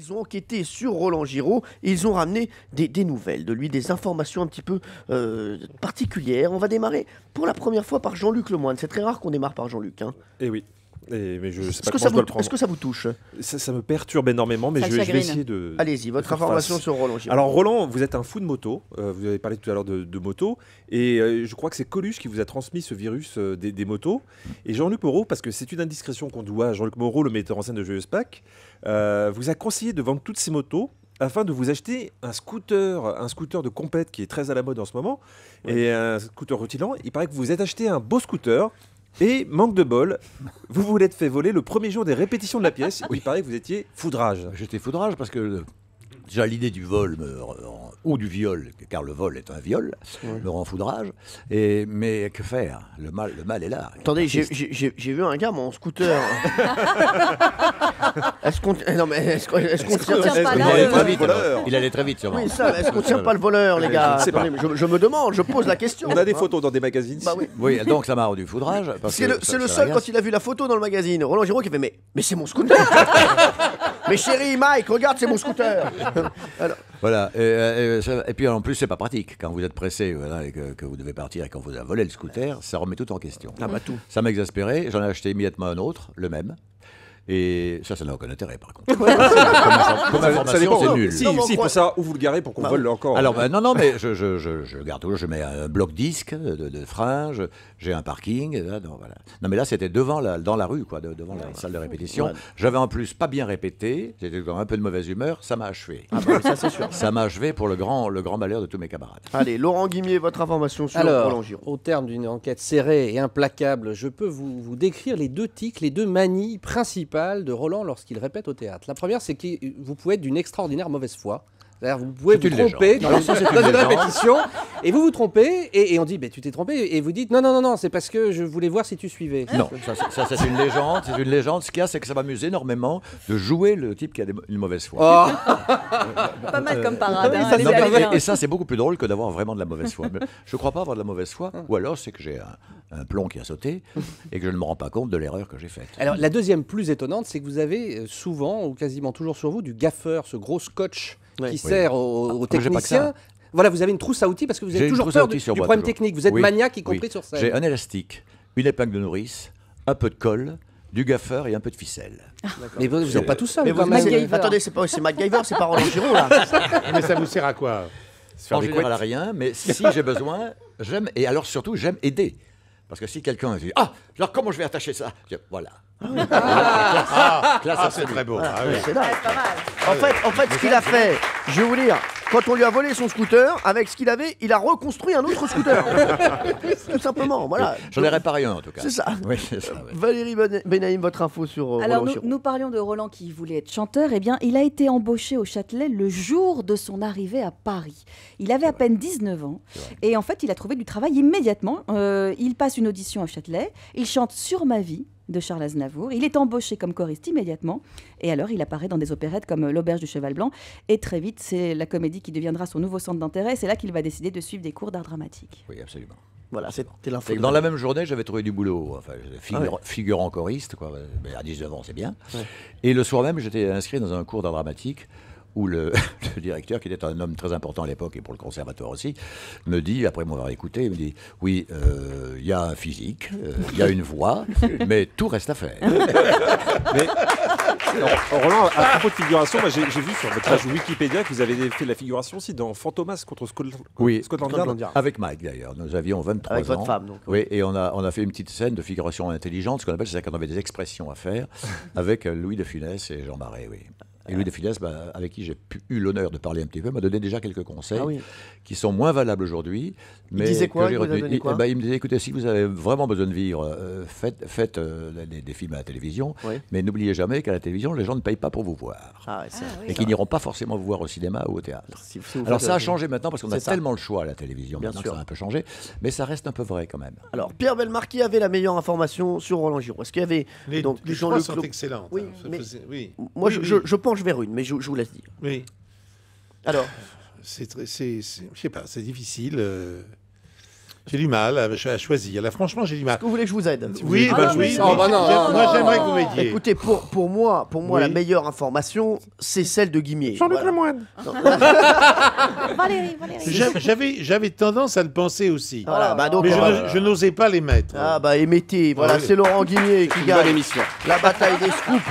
Ils ont enquêté sur Roland Giraud et ils ont ramené des nouvelles de lui, des informations un petit peu particulières. On va démarrer pour la première fois par Jean-Luc Lemoine. C'est très rare qu'on démarre par Jean-Luc. Hein. Eh oui. Mais je sais Est-ce pas que, comment ça je dois le vous, prendre. est-ce que ça vous touche? Ça me perturbe énormément, mais Ça je le vais chagrine. essayer de... Allez-y, votre de faire information face. sur Roland Giraud. Alors Roland, vous êtes un fou de moto, vous avez parlé tout à l'heure de moto, et je crois que c'est Coluche qui vous a transmis ce virus des motos, et Jean-Luc Moreau, parce que c'est une indiscrétion qu'on doit à Jean-Luc Moreau, le metteur en scène de Joyeuse Pâques, vous a conseillé de vendre toutes ces motos afin de vous acheter un scooter de compète qui est très à la mode en ce moment, et un scooter rutilant. Il paraît que vous vous êtes acheté un beau scooter. Et manque de bol, vous vous l'êtes fait voler le premier jour des répétitions de la pièce. Il paraît que vous étiez foudrage. J'étais foudrage parce que déjà l'idée du vol ou du viol, car le vol est un viol, me rend foudrage. Mais que faire, le mal est là. Attendez, j'ai vu un gars, mon scooter. Est-ce qu'on non mais est-ce qu'on tient pas Il là, allait très le vite. Il allait très vite, sûrement. Oui, ça, est-ce qu'on tient pas le voleur, les gars? Je ne sais pas. Attendez, mais je me demande, je pose la question. On a des photos dans des magazines. Bah oui. Oui, donc ça m'a rendu foudrage. C'est le seul, quand il a vu la photo dans le magazine, Roland Giraud, qui fait mais c'est mon scooter. Mais chérie, Mike, regarde, c'est mon scooter. Alors, Voilà, et puis en plus c'est pas pratique quand vous êtes pressé voilà, et que vous devez partir et qu'on vous a volé le scooter, ça remet tout en question. ah bah tout. Ça m'a exaspéré, j'en ai acheté immédiatement un autre, le même. Et ça n'a aucun intérêt par contre. Comme Ça information, dépend. c'est nul. Si, Non, mais on si, croit- pour ça, où vous le garez pour qu'on Bah, vole encore. Alors non, mais je garde toujours, je mets un bloc disque de frein, j'ai un parking. Là, voilà. Non, mais là c'était dans la rue, quoi, devant la salle de répétition. Ouais. J'avais en plus pas bien répété, j'étais dans un peu de mauvaise humeur, ça m'a achevé. Ah bah oui, ça c'est sûr. Ça m'a achevé pour le grand malheur de tous mes camarades. Allez, Laurent Guimier, votre information sur Alors, Roland Giraud. au terme d'une enquête serrée et implacable, je peux vous décrire les deux tics, les deux manies principales de Roland lorsqu'il répète au théâtre. La première, c'est que vous pouvez être d'une extraordinaire mauvaise foi. C'est-à-dire, vous pouvez C'est vous une tromper légende. dans, Alors ça, c'est une dans une légende. répétition, et vous vous trompez, et on dit, tu t'es trompé, et vous dites, non, c'est parce que je voulais voir si tu suivais. Non, ça c'est une légende. C'est une légende. Ce qu'il y a, c'est que ça m'amuse énormément de jouer le type qui a une mauvaise foi. Oh, Pas mal comme parade. oui, hein, ça, les c'est allées pas bien. Et ça, c'est beaucoup plus drôle que d'avoir vraiment de la mauvaise foi. Mais je ne crois pas avoir de la mauvaise foi, ou alors c'est que j'ai un plomb qui a sauté et que je ne me rends pas compte de l'erreur que j'ai faite. Alors, la deuxième plus étonnante, c'est que vous avez souvent, ou quasiment toujours sur vous, du gaffeur, ce gros scotch Ouais. qui sert aux Moi, j'ai pas que techniciens. ça. Voilà, vous avez une trousse à outils parce que vous J'ai avez une toujours trousse à peur outils sur du moi, problème toujours. technique. Vous êtes Oui, maniaque, y oui. compris sur scène. J'ai un élastique, une épingle de nourrice, un peu de colle, du gaffeur et un peu de ficelle. Mais vous n'êtes pas tout seul. Mais quand vous, même. MacGyver. attendez, c'est MacGyver, c'est pas Roland Giraud là. Mais ça vous sert à quoi? En général, à rien, mais si j'ai besoin, j'aime, et alors surtout, j'aime aider. Parce que si quelqu'un dit ah, alors comment je vais attacher ça? Je dis, voilà. Classe C'est absolue. très beau. Ah, Ouais, oui. c'est dingue. Ouais, pas mal. En fait, ce qu'il a fait, je vais vous dire, quand on lui a volé son scooter, avec ce qu'il avait, il a reconstruit un autre scooter. Tout simplement, voilà. J'en ai réparé un en tout cas. C'est ça. Oui, c'est ça. Oui. Valérie Benaïm, votre info sur Alors, Roland nous, Giraud. nous parlions de Roland qui voulait être chanteur. Eh bien, il a été embauché au Châtelet le jour de son arrivée à Paris. Il avait à peine 19 ans. Et en fait, il a trouvé du travail immédiatement. Il passe une audition au Châtelet. Il chante Sur ma vie de Charles Aznavour. Il est embauché comme choriste immédiatement. Et alors, il apparaît dans des opérettes comme L'Auberge du Cheval Blanc. Et très vite, c'est la comédie qui deviendra son nouveau centre d'intérêt. C'est là qu'il va décider de suivre des cours d'art dramatique. Oui, absolument. Voilà, c'était l'info. C'est que dans la même journée, j'avais trouvé du boulot. Enfin, Ah ouais. figurant choriste, quoi. Mais à 19 ans, c'est bien. Ouais. Et le soir même, j'étais inscrit dans un cours d'art dramatique où le directeur, qui était un homme très important à l'époque et pour le conservatoire aussi, me dit, après m'avoir écouté, il me dit oui, il y a un physique, il y a une voix, mais tout reste à faire. Mais Roland, à propos de figuration, moi, j'ai vu sur votre page Wikipédia que vous avez fait de la figuration aussi dans Fantomas contre Oui. Scotland Scotland Yard. Yard. Avec Mike d'ailleurs, nous avions 23 Avec ans. votre femme, donc. Oui, et on a fait une petite scène de figuration intelligente, ce qu'on appelle, c'est quand on avait des expressions à faire, avec Louis de Funès et Jean Marais, oui. Et Louis de Funès, avec qui j'ai eu l'honneur de parler un petit peu, m'a donné déjà quelques conseils Ah oui. qui sont moins valables aujourd'hui. Mais disait quoi? que j'ai Il vous a retenus. donné quoi? Il me disait, écoutez, si vous avez vraiment besoin de vivre, faites des films à la télévision, Oui. mais n'oubliez jamais qu'à la télévision, les gens ne payent pas pour vous voir. Ah ouais, c'est Et qu'ils n'iront pas forcément vous voir au cinéma ou au théâtre. Si vous Alors faites- ça a changé maintenant parce qu'on a C'est ça. tellement le choix à la télévision Bien maintenant sûr. que ça a un peu changé, mais ça reste un peu vrai quand même. Alors, Pierre Belmarquis avait la meilleure information sur Roland Giraud. Est-ce qu'il y avait Les, donc les Jean-Luc trois sont Lo- excellentes. Oui, hein. mais- Oui. Moi, Oui, je, oui. je penche vers une, mais je vous laisse dire. Oui. Alors, Je sais pas, c'est difficile. J'ai du mal à choisir. Là, franchement, j'ai du mal. Est-ce que vous voulez que je vous aide? Oui, Ah non, mais- Oh, bah non, Moi, j'aimerais que vous m'aidiez. Écoutez, pour moi, Oui. la meilleure information, c'est celle de Guimier. Jean-Luc Voilà. Lemoyne. Valérie. J'avais tendance à le penser aussi. Voilà, bah donc, Mais on va- je n'osais pas les mettre. Ah bah émettez, voilà, Oui. c'est Laurent Guimier qui Une bonne gagne émission. la bataille des scoops.